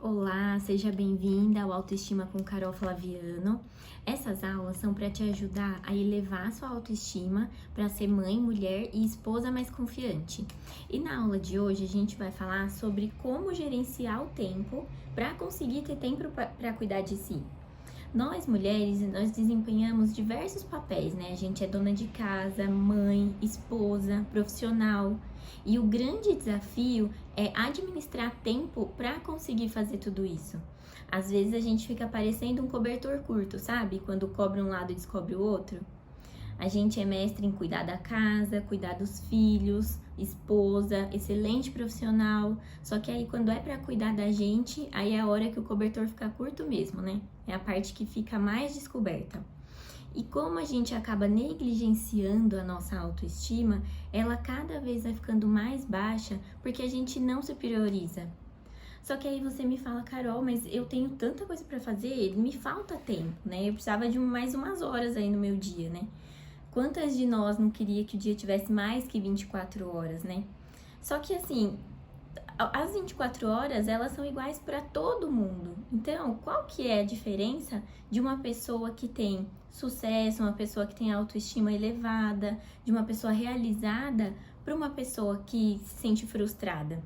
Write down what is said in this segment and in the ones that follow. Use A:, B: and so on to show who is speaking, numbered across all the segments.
A: Olá, seja bem-vinda ao Autoestima com Carol Flaviano. Essas aulas são para te ajudar a elevar sua autoestima para ser mãe, mulher e esposa mais confiante. E na aula de hoje a gente vai falar sobre como gerenciar o tempo para conseguir ter tempo para cuidar de si. Nós mulheres, nós desempenhamos diversos papéis, né? A gente é dona de casa, mãe, esposa, profissional. E o grande desafio é administrar tempo para conseguir fazer tudo isso. Às vezes a gente fica parecendo um cobertor curto, sabe? Quando cobre um lado e descobre o outro. A gente é mestre em cuidar da casa, cuidar dos filhos, esposa, excelente profissional. Só que aí quando é para cuidar da gente, aí é a hora que o cobertor fica curto mesmo, né? É a parte que fica mais descoberta. E como a gente acaba negligenciando a nossa autoestima, ela cada vez vai ficando mais baixa porque a gente não se prioriza. Só que aí você me fala, Carol, mas eu tenho tanta coisa para fazer, me falta tempo, né? Eu precisava de mais umas horas aí no meu dia, né? Quantas de nós não queria que o dia tivesse mais que 24 horas, né? Só que assim, as 24 horas, elas são iguais para todo mundo. Então, qual que é a diferença de uma pessoa que tem sucesso, uma pessoa que tem autoestima elevada, de uma pessoa realizada, para uma pessoa que se sente frustrada?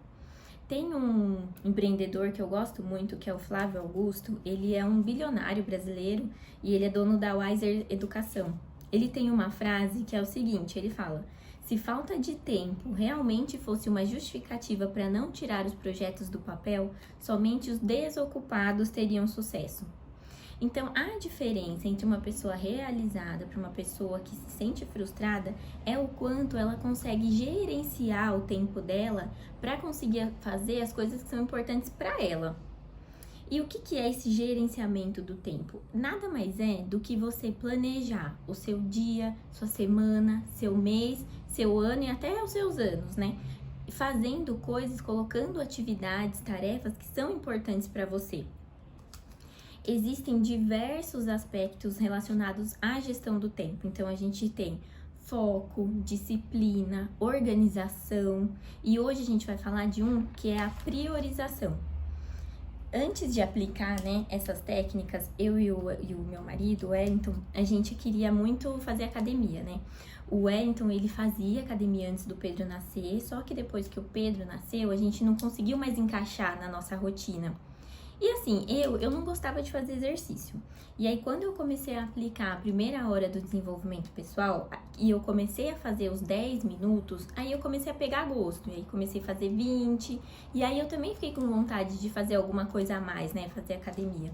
A: Tem um empreendedor que eu gosto muito, que é o Flávio Augusto. Ele é um bilionário brasileiro e ele é dono da Wiser Educação. Ele tem uma frase que é o seguinte, ele fala: se falta de tempo realmente fosse uma justificativa para não tirar os projetos do papel, somente os desocupados teriam sucesso. Então, a diferença entre uma pessoa realizada para uma pessoa que se sente frustrada é o quanto ela consegue gerenciar o tempo dela para conseguir fazer as coisas que são importantes para ela. E o que é esse gerenciamento do tempo? Nada mais é do que você planejar o seu dia, sua semana, seu mês, seu ano e até os seus anos, né? Fazendo coisas, colocando atividades, tarefas que são importantes para você. Existem diversos aspectos relacionados à gestão do tempo. Então, a gente tem foco, disciplina, organização. E hoje a gente vai falar de um que é a priorização. Antes de aplicar, né, essas técnicas, eu e o meu marido, o Wellington, a gente queria muito fazer academia, né? O Wellington, ele fazia academia antes do Pedro nascer, só que depois que o Pedro nasceu, a gente não conseguiu mais encaixar na nossa rotina. E assim, eu não gostava de fazer exercício. E aí, quando eu comecei a aplicar a primeira hora do desenvolvimento pessoal, e eu comecei a fazer os 10 minutos, aí eu comecei a pegar gosto. E aí, comecei a fazer 20. E aí, eu também fiquei com vontade de fazer alguma coisa a mais, né? Fazer academia.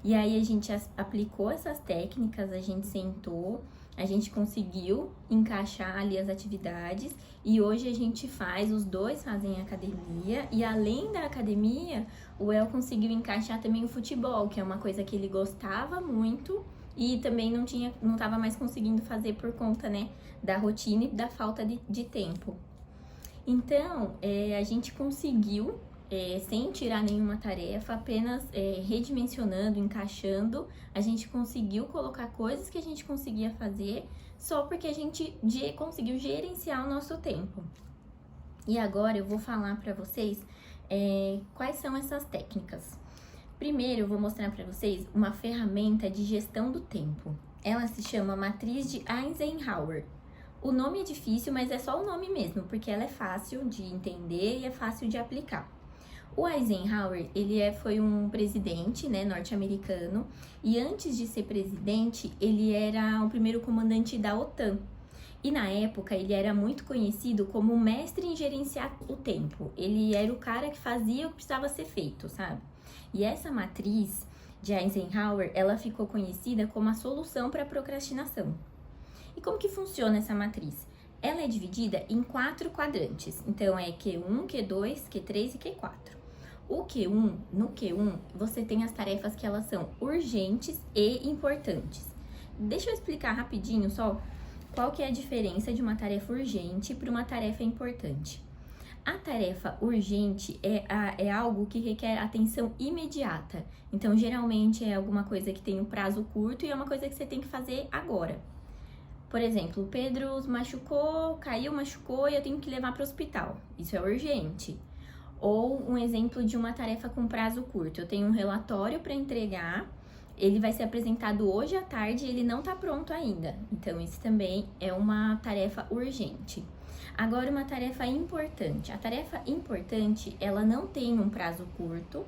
A: E aí, a gente aplicou essas técnicas, a gente sentou, a gente conseguiu encaixar ali as atividades. E hoje a gente faz, os dois fazem academia. E além da academia, o El conseguiu encaixar também o futebol, que é uma coisa que ele gostava muito e também não estava mais conseguindo fazer por conta, né, da rotina e da falta de tempo. Então, a gente conseguiu, sem tirar nenhuma tarefa, apenas redimensionando, encaixando, a gente conseguiu colocar coisas que a gente conseguia fazer só porque a gente conseguiu gerenciar o nosso tempo. E agora eu vou falar para vocês quais são essas técnicas. Primeiro, eu vou mostrar para vocês uma ferramenta de gestão do tempo. Ela se chama Matriz de Eisenhower. O nome é difícil, mas é só o nome mesmo, porque ela é fácil de entender e é fácil de aplicar. O Eisenhower, foi um presidente, né, norte-americano, e antes de ser presidente, ele era o primeiro comandante da OTAN. E na época, ele era muito conhecido como mestre em gerenciar o tempo. Ele era o cara que fazia o que precisava ser feito, sabe? E essa matriz de Eisenhower, ela ficou conhecida como a solução para a procrastinação. E como que funciona essa matriz? Ela é dividida em 4 quadrantes. Então, é Q1, Q2, Q3 e Q4. No Q1, você tem as tarefas que elas são urgentes e importantes. Deixa eu explicar rapidinho só qual que é a diferença de uma tarefa urgente para uma tarefa importante. A tarefa urgente é algo que requer atenção imediata. Então, geralmente é alguma coisa que tem um prazo curto e é uma coisa que você tem que fazer agora. Por exemplo, o Pedro machucou, caiu, machucou e eu tenho que levar para o hospital. Isso é urgente. Ou um exemplo de uma tarefa com prazo curto. Eu tenho um relatório para entregar, ele vai ser apresentado hoje à tarde e ele não está pronto ainda. Então, isso também é uma tarefa urgente. Agora, uma tarefa importante. A tarefa importante, ela não tem um prazo curto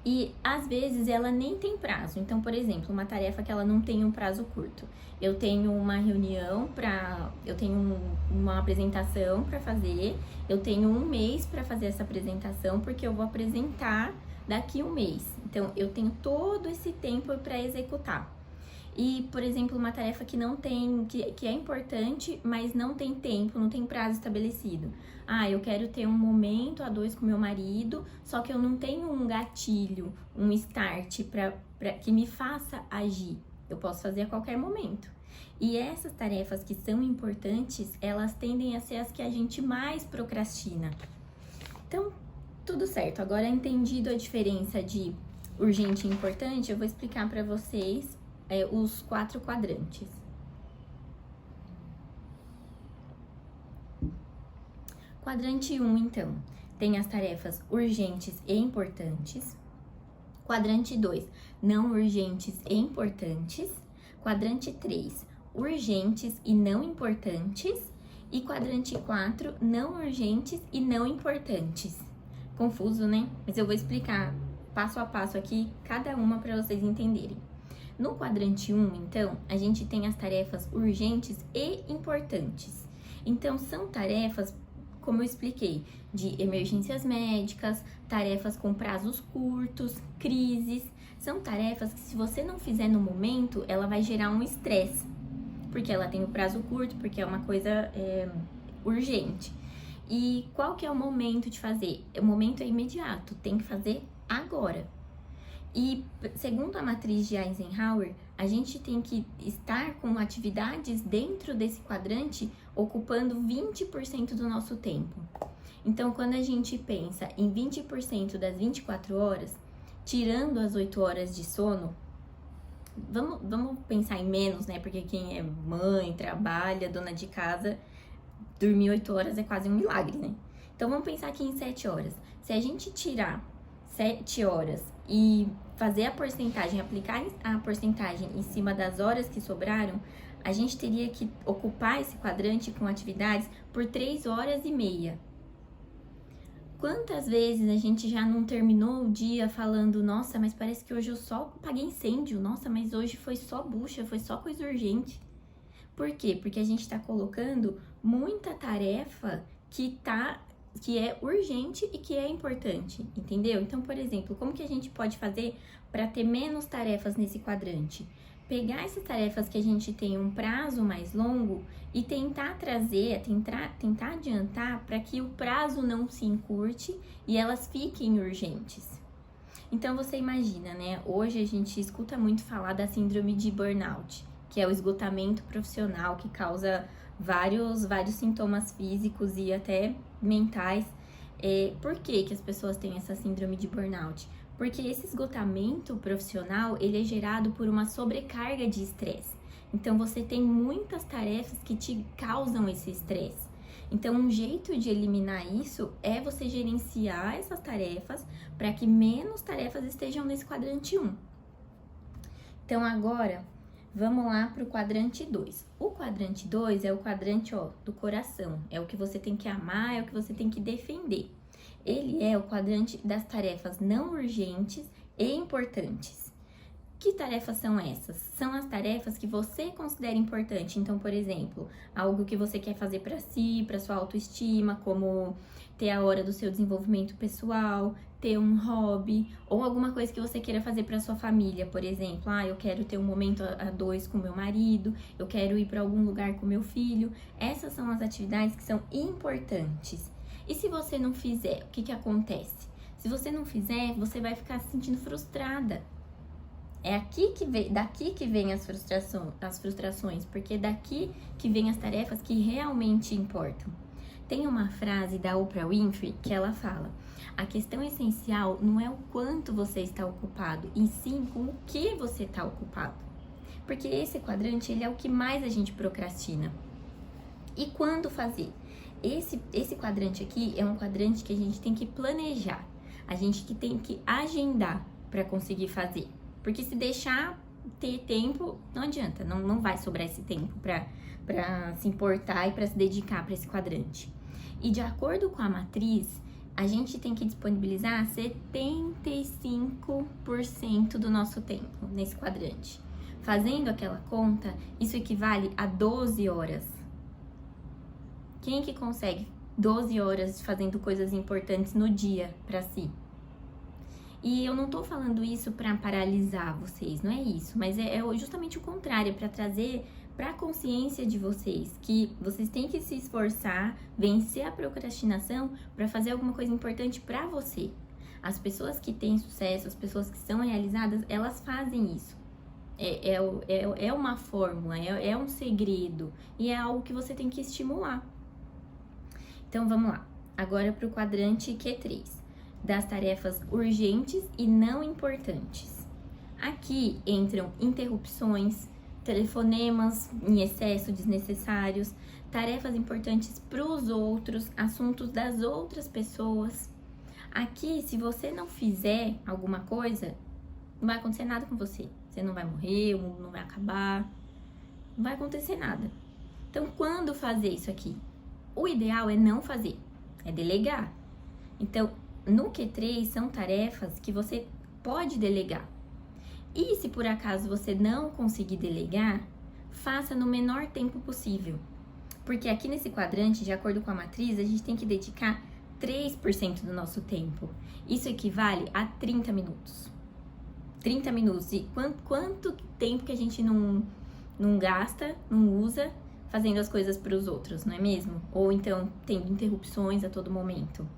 A: e, às vezes, ela nem tem prazo. Então, por exemplo, uma tarefa que ela não tem um prazo curto. Eu tenho uma reunião eu tenho uma apresentação para fazer, eu tenho um mês para fazer essa apresentação, porque eu vou apresentar daqui um mês. Então, eu tenho todo esse tempo para executar. E, por exemplo, uma tarefa que não tem, que é importante, mas não tem tempo, não tem prazo estabelecido. Ah, eu quero ter um momento a dois com meu marido, só que eu não tenho um gatilho, um start para que me faça agir. Eu posso fazer a qualquer momento. E essas tarefas que são importantes, elas tendem a ser as que a gente mais procrastina. Então, tudo certo. Agora, entendido a diferença de urgente e importante, eu vou explicar para vocês os 4 quadrantes. Quadrante 1, então, tem as tarefas urgentes e importantes. Quadrante 2, não urgentes e importantes. Quadrante 3, urgentes e não importantes. E quadrante 4, não urgentes e não importantes. Confuso, né? Mas eu vou explicar passo a passo aqui, cada uma para vocês entenderem. No quadrante 1, então, a gente tem as tarefas urgentes e importantes. Então, são tarefas, como eu expliquei, de emergências médicas, tarefas com prazos curtos, crises. São tarefas que, se você não fizer no momento, ela vai gerar um estresse, porque ela tem o prazo curto, porque é uma coisa urgente. E qual que é o momento de fazer? O momento é imediato, tem que fazer agora. E, segundo a matriz de Eisenhower, a gente tem que estar com atividades dentro desse quadrante ocupando 20% do nosso tempo. Então, quando a gente pensa em 20% das 24 horas, tirando as 8 horas de sono, vamos pensar em menos, né? Porque quem é mãe, trabalha, dona de casa, dormir 8 horas é quase um milagre, né? Então, vamos pensar aqui em 7 horas. Se a gente tirar 7 horas e fazer a porcentagem, aplicar a porcentagem em cima das horas que sobraram, a gente teria que ocupar esse quadrante com atividades por 3 horas e meia. Quantas vezes a gente já não terminou o dia falando, nossa, mas parece que hoje eu só paguei incêndio, nossa, mas hoje foi só bucha, foi só coisa urgente. Por quê? Porque a gente tá colocando muita tarefa que é urgente e que é importante, entendeu? Então, por exemplo, como que a gente pode fazer para ter menos tarefas nesse quadrante? Pegar essas tarefas que a gente tem um prazo mais longo e tentar trazer, tentar adiantar para que o prazo não se encurte e elas fiquem urgentes. Então, você imagina, né? Hoje a gente escuta muito falar da síndrome de burnout, que é o esgotamento profissional que causa vários sintomas físicos e até mentais. Por que as pessoas têm essa síndrome de burnout? Porque esse esgotamento profissional, ele é gerado por uma sobrecarga de estresse. Então, você tem muitas tarefas que te causam esse estresse. Então, um jeito de eliminar isso é você gerenciar essas tarefas para que menos tarefas estejam nesse quadrante 1. Então, agora, vamos lá para o quadrante 2. O quadrante 2 é o quadrante do coração. É o que você tem que amar, é o que você tem que defender. Ele é o quadrante das tarefas não urgentes e importantes. Que tarefas são essas? São as tarefas que você considera importante. Então, por exemplo, algo que você quer fazer para si, para sua autoestima, como ter a hora do seu desenvolvimento pessoal, ter um hobby, ou alguma coisa que você queira fazer para sua família, por exemplo. Eu quero ter um momento a dois com meu marido, eu quero ir para algum lugar com meu filho. Essas são as atividades que são importantes. E se você não fizer, o que acontece? Se você não fizer, você vai ficar se sentindo frustrada. É daqui que vem as frustrações, porque é daqui que vem as tarefas que realmente importam. Tem uma frase da Oprah Winfrey que ela fala: a questão essencial não é o quanto você está ocupado, e sim com o que você está ocupado. Porque esse quadrante, ele é o que mais a gente procrastina. E quando fazer? Esse quadrante aqui é um quadrante que a gente tem que planejar, a gente que tem que agendar para conseguir fazer. Porque se deixar ter tempo, não adianta, não vai sobrar esse tempo para se importar e para se dedicar para esse quadrante. E de acordo com a matriz, a gente tem que disponibilizar 75% do nosso tempo nesse quadrante. Fazendo aquela conta, isso equivale a 12 horas. Quem que consegue 12 horas fazendo coisas importantes no dia para si? E eu não tô falando isso para paralisar vocês, não é isso, mas é justamente o contrário, é para trazer para a consciência de vocês que vocês têm que se esforçar, vencer a procrastinação para fazer alguma coisa importante para você. As pessoas que têm sucesso, as pessoas que são realizadas, elas fazem isso. É uma fórmula, é um segredo e é algo que você tem que estimular. Então vamos lá, agora para o quadrante Q3, das tarefas urgentes e não importantes. Aqui entram interrupções, telefonemas em excesso desnecessários, tarefas importantes para os outros, assuntos das outras pessoas. Aqui, se você não fizer alguma coisa, não vai acontecer nada com você. Você não vai morrer, o mundo não vai acabar, não vai acontecer nada. Então, quando fazer isso aqui? O ideal é não fazer, é delegar. Então, no Q3 são tarefas que você pode delegar. E se por acaso você não conseguir delegar, faça no menor tempo possível. Porque aqui nesse quadrante, de acordo com a matriz, a gente tem que dedicar 3% do nosso tempo. Isso equivale a 30 minutos. 30 minutos. E quanto tempo que a gente não gasta, não usa, fazendo as coisas para os outros, não é mesmo? Ou então tendo interrupções a todo momento.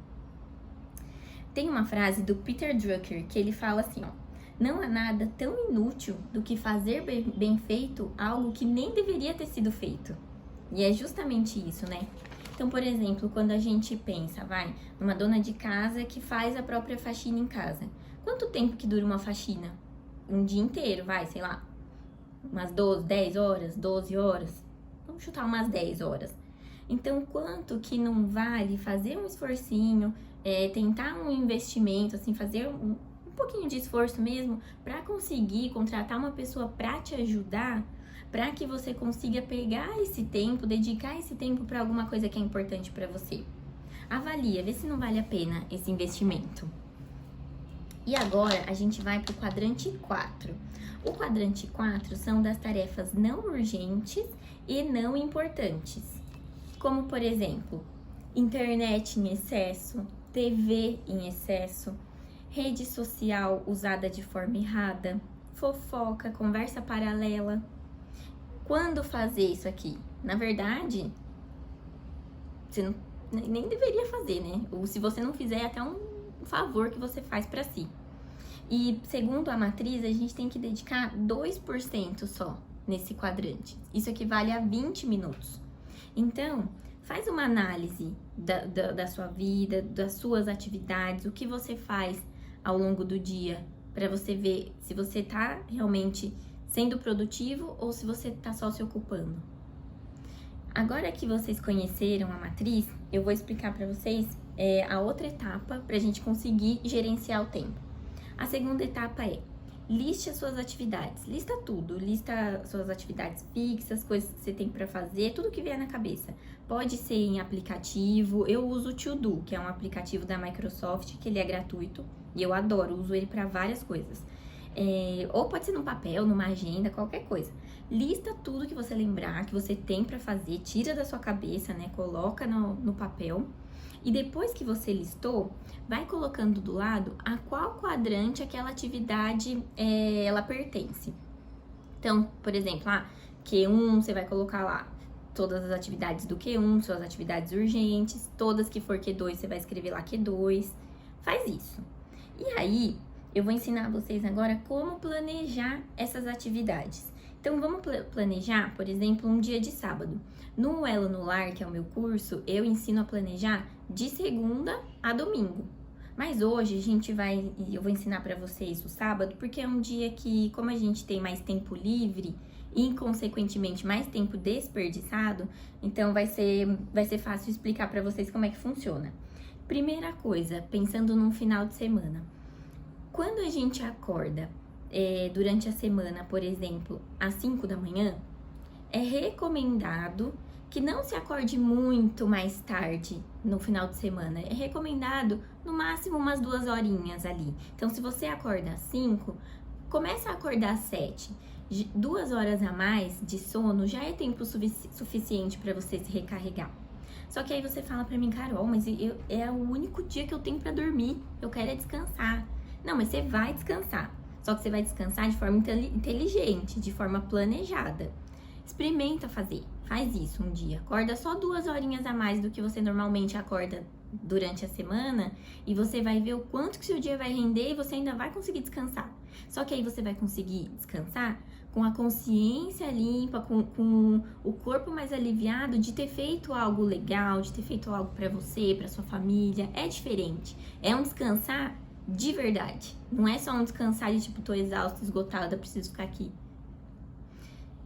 A: Tem uma frase do Peter Drucker que ele fala assim, ó: não há nada tão inútil do que fazer bem feito algo que nem deveria ter sido feito. E é justamente isso, né? Então, por exemplo, quando a gente pensa, numa dona de casa que faz a própria faxina em casa. Quanto tempo que dura uma faxina? Um dia inteiro, sei lá, umas 10 horas, 12 horas. Vamos chutar umas 10 horas. Então, quanto que não vale fazer um esforcinho, tentar um investimento, assim, fazer um pouquinho de esforço mesmo para conseguir contratar uma pessoa para te ajudar, para que você consiga pegar esse tempo, dedicar esse tempo para alguma coisa que é importante para você. Avalia, vê se não vale a pena esse investimento. E agora a gente vai para o quadrante 4. O quadrante 4 são das tarefas não urgentes e não importantes. Como, por exemplo, internet em excesso, TV em excesso, rede social usada de forma errada, fofoca, conversa paralela. Quando fazer isso aqui? Na verdade, você nem deveria fazer, né? Ou se você não fizer, é até um favor que você faz para si. E segundo a matriz, a gente tem que dedicar 2% só nesse quadrante. Isso equivale a 20 minutos. Então, faz uma análise da sua vida, das suas atividades, o que você faz ao longo do dia, para você ver se você tá realmente sendo produtivo ou se você tá só se ocupando. Agora que vocês conheceram a matriz, eu vou explicar para vocês a outra etapa para a gente conseguir gerenciar o tempo. A segunda etapa é: liste as suas atividades, lista tudo, lista suas atividades fixas, coisas que você tem para fazer, tudo que vier na cabeça. Pode ser em aplicativo, eu uso o To-Do, que é um aplicativo da Microsoft, que ele é gratuito e eu adoro, uso ele para várias coisas. Ou pode ser num papel, numa agenda, qualquer coisa. Lista tudo que você lembrar, que você tem para fazer, tira da sua cabeça, né? Coloca no papel. E depois que você listou, vai colocando do lado a qual quadrante aquela atividade ela pertence. Então, por exemplo, Q1, você vai colocar lá todas as atividades do Q1, suas atividades urgentes, todas que for Q2, você vai escrever lá Q2. Faz isso. E aí, eu vou ensinar vocês agora como planejar essas atividades. Então, vamos planejar, por exemplo, um dia de sábado. No Elo no Lar, que é o meu curso, eu ensino a planejar de segunda a domingo. Mas hoje eu vou ensinar para vocês o sábado, porque é um dia que, como a gente tem mais tempo livre, e, consequentemente, mais tempo desperdiçado, então vai ser fácil explicar para vocês como é que funciona. Primeira coisa, pensando num final de semana. Quando a gente acorda durante a semana, por exemplo, às 5 da manhã, é recomendado que não se acorde muito mais tarde no final de semana. É recomendado, no máximo, umas 2 horinhas ali. Então, se você acorda às 5, começa a acordar às 7. 2 horas a mais de sono já é tempo suficiente para você se recarregar. Só que aí você fala pra mim, Carol, mas é o único dia que eu tenho pra dormir. Eu quero descansar. Não, mas você vai descansar. Só que você vai descansar de forma inteligente, de forma planejada. Experimenta fazer. Faz isso um dia. Acorda só 2 horinhas a mais do que você normalmente acorda durante a semana e você vai ver o quanto que seu dia vai render e você ainda vai conseguir descansar. Só que aí você vai conseguir descansar com a consciência limpa, com o corpo mais aliviado de ter feito algo legal, de ter feito algo pra você, pra sua família. É diferente. É um descansar de verdade. Não é só um descansar de tipo, tô exausta, esgotada, preciso ficar aqui.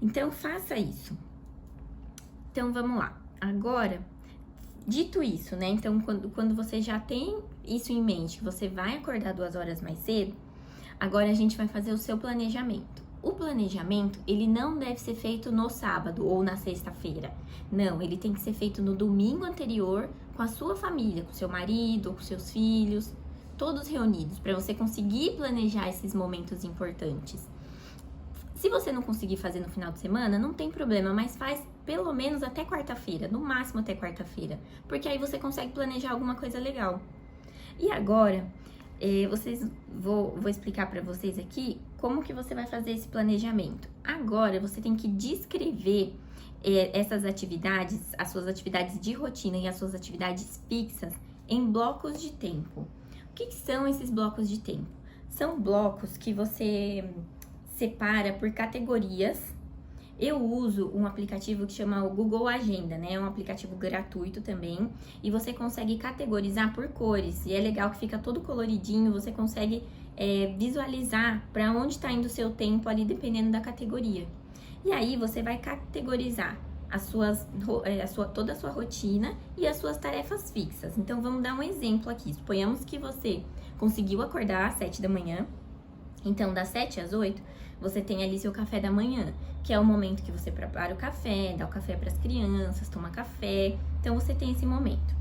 A: Então, faça isso. Então, vamos lá. Agora, dito isso, né? Então, quando você já tem isso em mente, que você vai acordar 2 horas mais cedo, agora a gente vai fazer o seu planejamento. O planejamento, ele não deve ser feito no sábado ou na sexta-feira. Não, ele tem que ser feito no domingo anterior com a sua família, com seu marido, com seus filhos, todos reunidos, para você conseguir planejar esses momentos importantes. Se você não conseguir fazer no final de semana, não tem problema, mas faz pelo menos até quarta-feira, no máximo até quarta-feira, porque aí você consegue planejar alguma coisa legal. E agora, vou explicar para vocês aqui como que você vai fazer esse planejamento. Agora, você tem que descrever essas atividades, as suas atividades de rotina e as suas atividades fixas em blocos de tempo. O que são esses blocos de tempo? São blocos que você separa por categorias. Eu uso um aplicativo que chama o Google Agenda, né? É um aplicativo gratuito também. E você consegue categorizar por cores. E é legal que fica todo coloridinho. Você consegue visualizar para onde está indo o seu tempo ali, dependendo da categoria. E aí você vai categorizar toda a sua rotina e as suas tarefas fixas. Então, vamos dar um exemplo aqui. Suponhamos que você conseguiu acordar às 7 da manhã. Então, das 7 às 8, você tem ali seu café da manhã, que é o momento que você prepara o café, dá o café para as crianças, toma café. Então, você tem esse momento.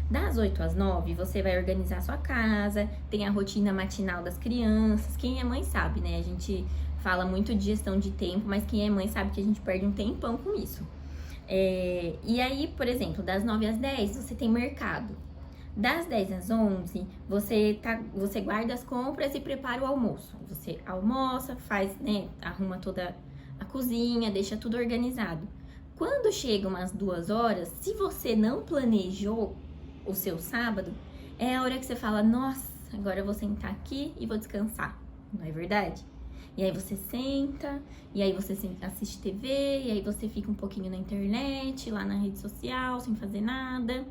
A: Das 8 às 9, você vai organizar a sua casa, tem a rotina matinal das crianças. Quem é mãe sabe, né? A gente fala muito de gestão de tempo, mas quem é mãe sabe que a gente perde um tempão com isso. E aí, por exemplo, das 9 às 10, você tem mercado. Das 10 às 11, você guarda as compras e prepara o almoço. Você almoça, faz, né, arruma toda a cozinha, deixa tudo organizado. Quando chegam umas 2 horas, se você não planejou o seu sábado, é a hora que você fala, nossa, agora eu vou sentar aqui e vou descansar. Não é verdade? E aí você senta, e aí você assiste TV, e aí você fica um pouquinho na internet, lá na rede social, sem fazer nada.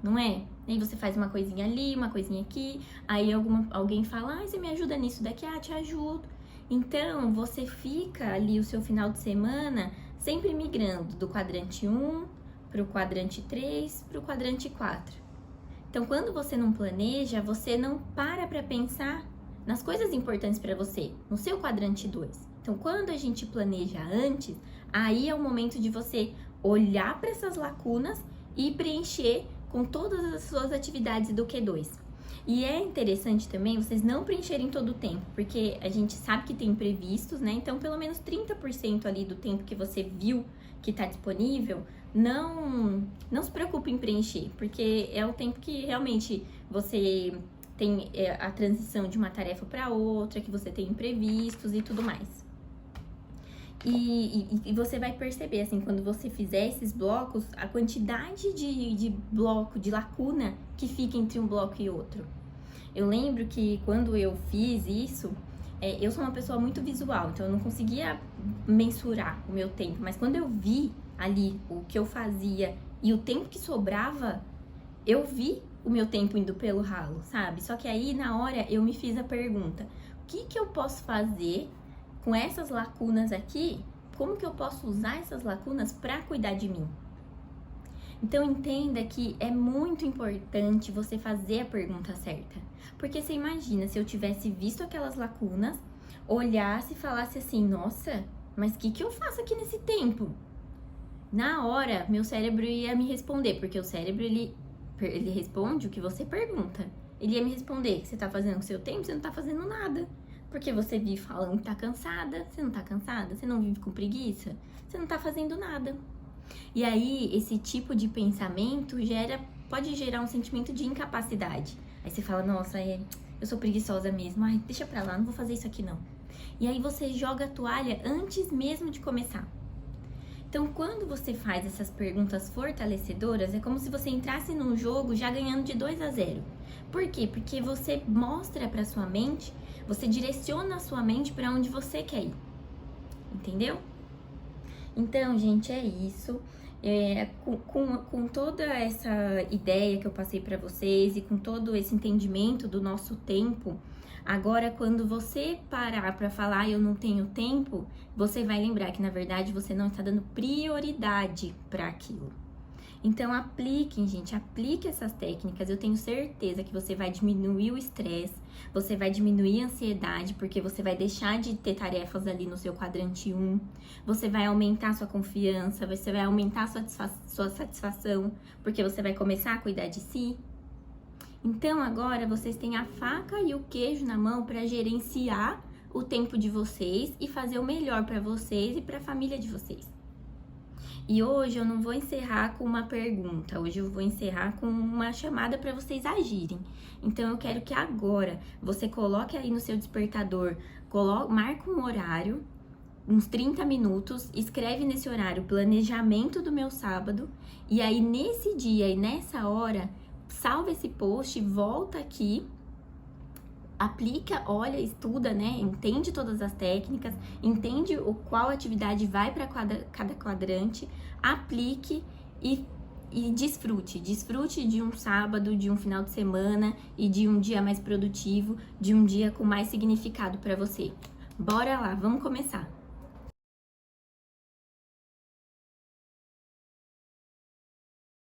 A: Não é? Aí você faz uma coisinha ali, uma coisinha aqui, aí alguém fala, você me ajuda nisso daqui? Te ajudo. Então, você fica ali o seu final de semana sempre migrando do quadrante 1 para o quadrante 3 para o quadrante 4. Então, quando você não planeja, você não para pensar nas coisas importantes para você, no seu quadrante 2. Então, quando a gente planeja antes, aí é o momento de você olhar para essas lacunas e preencher com todas as suas atividades do Q2. E é interessante também vocês não preencherem todo o tempo, porque a gente sabe que tem imprevistos, né? Então, pelo menos 30% ali do tempo que você viu que está disponível, não se preocupe em preencher, porque é o tempo que realmente você tem a transição de uma tarefa para outra, que você tem imprevistos e tudo mais. E você vai perceber, assim, quando você fizer esses blocos, a quantidade de bloco, de lacuna que fica entre um bloco e outro. Eu lembro que quando eu fiz isso, eu sou uma pessoa muito visual, então eu não conseguia mensurar o meu tempo. Mas quando eu vi ali o que eu fazia e o tempo que sobrava, eu vi o meu tempo indo pelo ralo, sabe? Só que aí, na hora, eu me fiz a pergunta, o que eu posso fazer com essas lacunas aqui como que eu posso usar essas lacunas para cuidar de mim? Então entenda que é muito importante você fazer a pergunta certa. Porque você imagina, se eu tivesse visto aquelas lacunas, olhasse e falasse assim, nossa, mas o que eu faço aqui nesse tempo? Na hora, meu cérebro ia me responder, porque o cérebro, ele responde o que você pergunta. Ele ia me responder, o que você tá fazendo com o seu tempo? Você não tá fazendo nada. Porque você vive falando que tá cansada, você não tá cansada? Você não vive com preguiça? Você não tá fazendo nada. E aí, esse tipo de pensamento pode gerar um sentimento de incapacidade. Aí você fala, nossa, eu sou preguiçosa mesmo, ai, deixa pra lá, não vou fazer isso aqui não. E aí você joga a toalha antes mesmo de começar. Então, quando você faz essas perguntas fortalecedoras, é como se você entrasse num jogo já ganhando de 2-0. Por quê? Porque você mostra pra sua mente, você direciona a sua mente pra onde você quer ir. Entendeu? Então, gente, é isso. Com toda essa ideia que eu passei pra vocês e com todo esse entendimento do nosso tempo, agora quando você parar pra falar eu não tenho tempo, você vai lembrar que na verdade você não está dando prioridade pra aquilo. Então apliquem, gente, aplique essas técnicas. Eu tenho certeza que você vai diminuir o estresse, você vai diminuir a ansiedade, porque você vai deixar de ter tarefas ali no seu quadrante 1, você vai aumentar sua confiança, você vai aumentar sua satisfação, porque você vai começar a cuidar de si. Então agora vocês têm a faca e o queijo na mão para gerenciar o tempo de vocês e fazer o melhor para vocês e para a família de vocês. E hoje eu não vou encerrar com uma pergunta, hoje eu vou encerrar com uma chamada para vocês agirem. Então eu quero que agora você coloque aí no seu despertador, marque um horário, uns 30 minutos, escreve nesse horário planejamento do meu sábado, e aí nesse dia e nessa hora, salva esse post, volta aqui, aplica, olha, estuda, né? Entende todas as técnicas, entende qual atividade vai para cada quadrante, aplique e desfrute. Desfrute de um sábado, de um final de semana e de um dia mais produtivo, de um dia com mais significado para você. Bora lá, vamos começar!